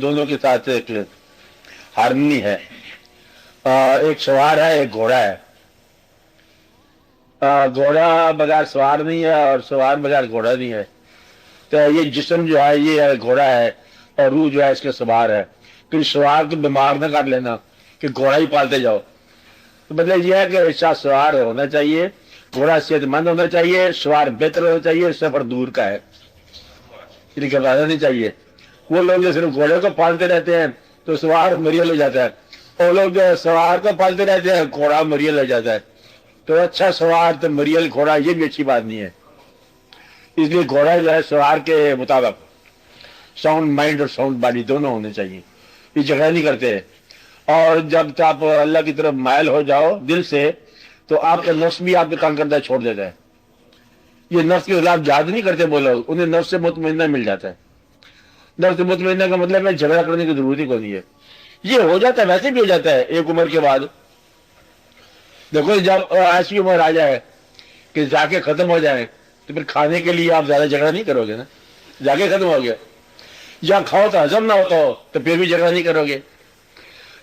دونوں کے ساتھ ایک ہارمنی ہے. ایک سوار ہے ایک گھوڑا ہے. گھوڑا بغیر سوار نہیں ہے اور سوار بغیر گھوڑا نہیں ہے. تو یہ جسم جو ہے یہ گھوڑا ہے اور روح جو ہے اس کے سوار ہے. کہ سوار کو بیمار نہ کر لینا کہ گھوڑا ہی پالتے جاؤ. تو مطلب یہ ہے کہ ایسا سوار ہونا چاہیے, گھوڑا صحت مند ہونا چاہیے, سوار بہتر ہونا چاہیے, سفر دور کا ہے, گھبرانا نہیں چاہیے. وہ لوگ جو صرف گھوڑے کو پالتے رہتے ہیں تو سوار مریل ہو جاتا ہے, اور لوگ جو سوار کو پالتے رہتے ہیں گھوڑا مریل ہو جاتا ہے. تو اچھا سوار تو مریل گھوڑا یہ بھی اچھی بات نہیں ہے. اس لیے گھوڑا جو ہے سوار کے مطابق ساؤنڈ مائنڈ اور ساؤنڈ باڈی دونوں ہونے چاہیے. یہ جھگڑا نہیں کرتے. اور جب آپ اللہ کی طرف مائل ہو جاؤ دل سے تو آپ کا نفس بھی آپ کے تنگ کردہ چھوڑ دیتا ہے. یہ نفس کے خلاف جہاد نہیں کرتے وہ لوگ, انہیں نفس سے مطمئنہ مل جاتا ہے. نفس مطمئنہ کا مطلب ہے جھگڑا کرنے کی ضرورت ہی کوئی نہیں ہے. یہ ہو جاتا ہے, ویسے بھی ہو جاتا ہے ایک عمر کے بعد. دیکھو جب ایسی عمر آ جائے کہ جا کے ختم ہو جائے تو پھر کھانے کے لیے آپ زیادہ جھگڑا نہیں کرو گے نا, جا کے ختم ہو گیا. یا کھاؤ تو ہضم نہ ہوتا ہو تو پھر بھی جھگڑا نہیں کرو گے.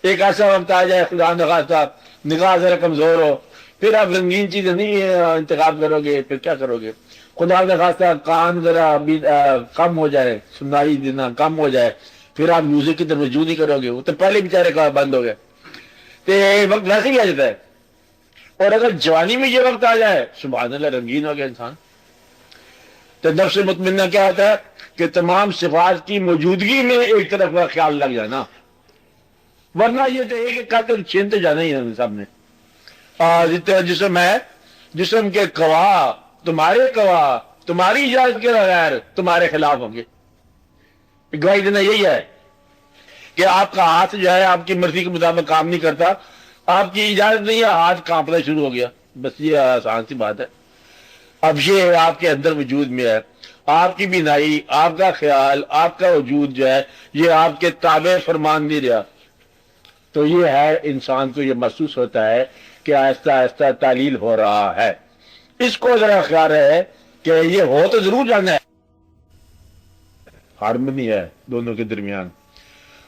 ایک ایسا وقت آ جائے خدا نخواستہ نگاہ ذرا کمزور ہو, پھر آپ رنگین چیزیں نہیں انتخاب کرو گے, پھر کیا کرو گے. خدا نخواستہ کان ذرا کم ہو جائے, سنائی دینا کم ہو جائے, پھر آپ میوزک کی طرف رجوع نہیں کرو گے. وہ تو پہلے بیچارے کا بند ہو گئے. تو وقت ویسے ہی آ جاتا ہے. اور اگر جوانی میں یہ وقت آ جائے سبحان اللہ رنگین ہو گیا انسان. تو نفس مطمئنہ کیا ہوتا ہے کہ تمام صفات کی موجودگی میں ایک طرف کا خیال لگ جانا, ورنہ یہ تو ایک قاتل چھینتے جانا ہی ہے سب نے. جتنا جسم ہے, جسم کے گواہ تمہاری اجازت کے بغیر تمہارے خلاف ہوں گے. گواہی دینا یہی ہے کہ آپ کا ہاتھ جو ہے آپ کی مرضی کے مطابق کام نہیں کرتا, آپ کی اجازت نہیں ہے ہاتھ کانپنا شروع ہو گیا. بس یہ آسان سی بات ہے. اب یہ آپ کے اندر وجود میں ہے, آپ کی بینائی, آپ کا خیال, آپ کا وجود جو ہے یہ آپ کے تابع فرمان نہیں رہا. تو یہ ہے انسان کو یہ محسوس ہوتا ہے کہ آہستہ آہستہ تعلیل ہو رہا ہے. اس کو ذرا خیال ہے کہ یہ ہو تو ضرور جانا ہے. ہارمنی ہے دونوں کے درمیان.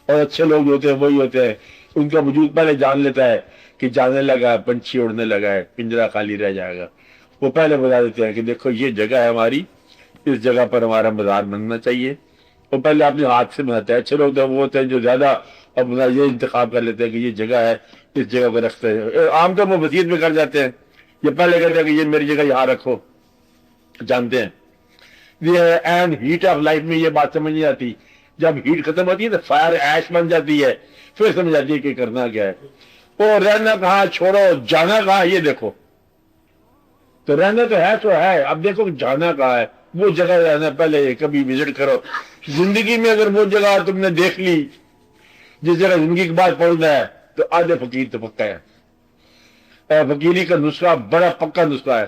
اور اچھے لوگ ہوتے ہیں وہی ہوتے ہیں ان کا وجود پہلے جان لیتا ہے کہ جانے لگا ہے, پنچھی اڑنے لگا ہے, پنجرا خالی رہ جائے گا. وہ پہلے بتا دیتے ہیں کہ دیکھو یہ جگہ ہے ہماری, اس جگہ پر ہمارا مزار بننا چاہیے. وہ پہلے اپنے ہاتھ سے بناتے ہیں. اچھے لوگ تو وہ ہوتے ہیں جو زیادہ اپنا یہ انتخاب کر لیتے ہیں کہ یہ جگہ ہے اس جگہ پہ رکھتے ہیں. عام طور پر وسیعت میں کر جاتے ہیں, یہ پہلے کہتے ہیں کہ یہ میری جگہ یہاں رکھو. جانتے ہیں یہ اینڈ ہیٹ آف لائف میں یہ بات سمجھ نہیں آتی. جب ہیٹ ختم ہوتی ہے تو فائر ایش بن جاتی ہے, پھر سمجھ آتی ہے کہ کرنا کیا ہے. وہ رہنا کہاں چھوڑو, جانا کہاں یہ دیکھو. تو رہنا تو ہے, اب دیکھو جانا کہاں ہے. وہ جگہ رہنا پہلے کبھی وزٹ کرو. زندگی میں اگر وہ جگہ تم نے دیکھ لی جس جگہ زندگی کے بعد پہنچنا ہے تو آدھے فقیر تو پکا ہے. فقیری کا نسخہ بڑا پکا نسخہ ہے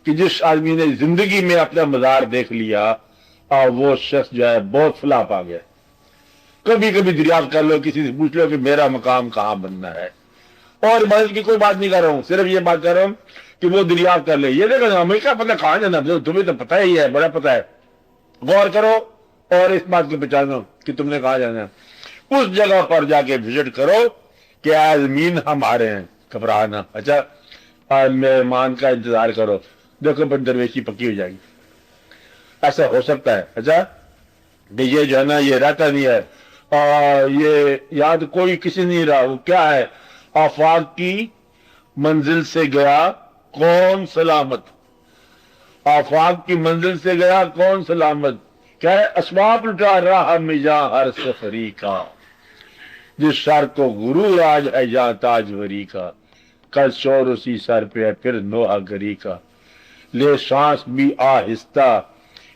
کہ جس آدمی نے زندگی میں اپنا مزار دیکھ لیا اور وہ شخص جو ہے بہت فلاح پا گیا. کبھی کبھی دریافت کر لو, کسی سے پوچھ لو کہ میرا مقام کہاں بننا ہے. اور عبادت کی کوئی بات نہیں کر رہا ہوں, صرف یہ بات کر رہا ہوں کہ وہ دریافت کر لے. یہ دیکھو ہمیں کیا پتہ کہاں جانا, تمہیں تو پتہ ہی ہے, بڑا پتہ ہے. غور کرو اور اس بات کو پہچانو کہ تم نے کہاں جانا ہے. اس جگہ پر جا کے وزٹ کرو کہ آزمین ہم آ رہے ہیں, گھبرانا. اچھا مہمان کا انتظار کرو, دیکھو پھر درویشی پکی ہو جائے گی. ایسا ہو سکتا ہے. اچھا کہ یہ جو ہے نا یہ رہتا نہیں ہے, اور یہ یاد کوئی کسی نہیں رہا. وہ کیا ہے, آفاق کی منزل سے گیا کون سلامت, آفاق کی منزل سے گیا کون سلامت. کیا ہے, اسباب لٹا رہا مجاں ہر سفری کا, جس سر کو غرور آج ہے جہاں تاجوری کا. کل شور اسی سر پہ ہے پھر نوحہ گری کا. لے سانس بھی آہستہ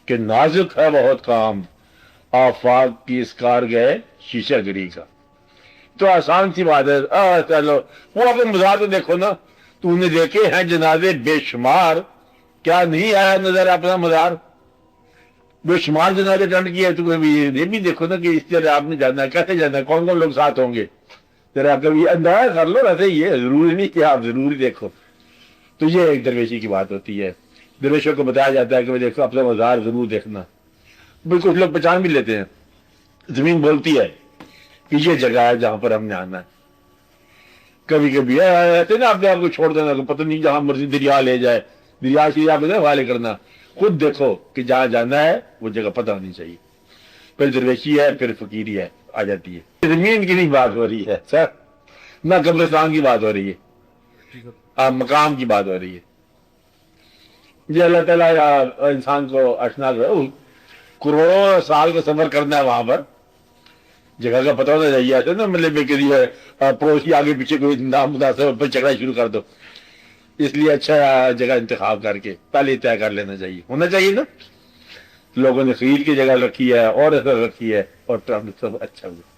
کہ نازک ہے بہت کام, آفاق کی اس کار گئے شیشہ گری کا. تو آسان سی بات ہے. چلو وہ اپنے مزار تو دیکھو نا, تو نے دیکھے ہیں جنازے بے شمار, کیا نہیں آیا نظر اپنا مزار. بے شمار جنازے ٹنڈ کیے, تو یہ بھی دیکھو نا کہ اس طرح آپ نے جانا ہے, کیسے جانا ہے, کون کون لوگ ساتھ ہوں گے. ذرا کبھی اندازہ کر لو. ویسے یہ ضروری نہیں کہ آپ ضروری دیکھو. تو یہ ایک درویشی کی بات ہوتی ہے. درویشوں کو بتایا جاتا ہے کہ دیکھو اپنا مزار ضرور دیکھنا. کچھ لوگ پہچان بھی لیتے ہیں, زمین بولتی ہے. کہ یہ جگہ ہے جہاں پر ہم نے آنا ہے. کبھی کبھی ایسے نا اپنے آپ کو چھوڑ دینا کہ پتہ نہیں جہاں مرضی دریا لے جائے، دریا سے آپ حوالے کرنا. خود دیکھو کہ جہاں جانا ہے وہ جگہ پتہ ہونی چاہیے. پھر درویشی ہے، پھر فقیری ہے، آ جاتی ہے. زمین کی نہیں بات ہو رہی ہے سر، نہ قبرستان کی بات ہو رہی ہے، مقام کی بات ہو رہی ہے. یہ اللہ تعالیٰ انسان کو اشنا کرے، کروڑوں سال کا سفر کرنا ہے وہاں پر، جگہ کا پتہ ہونا چاہیے. آتے نا مطلب میں کسی پڑوسی آگے پیچھے کوئی نامناسب پر جھگڑا شروع کر دو، اس لیے اچھا جگہ انتخاب کر کے پہلے طے کر لینا چاہیے، ہونا چاہیے نا. لوگوں نے خیل کی جگہ رکھی ہے اور ایسا رکھی ہے اور سب اچھا ہوا.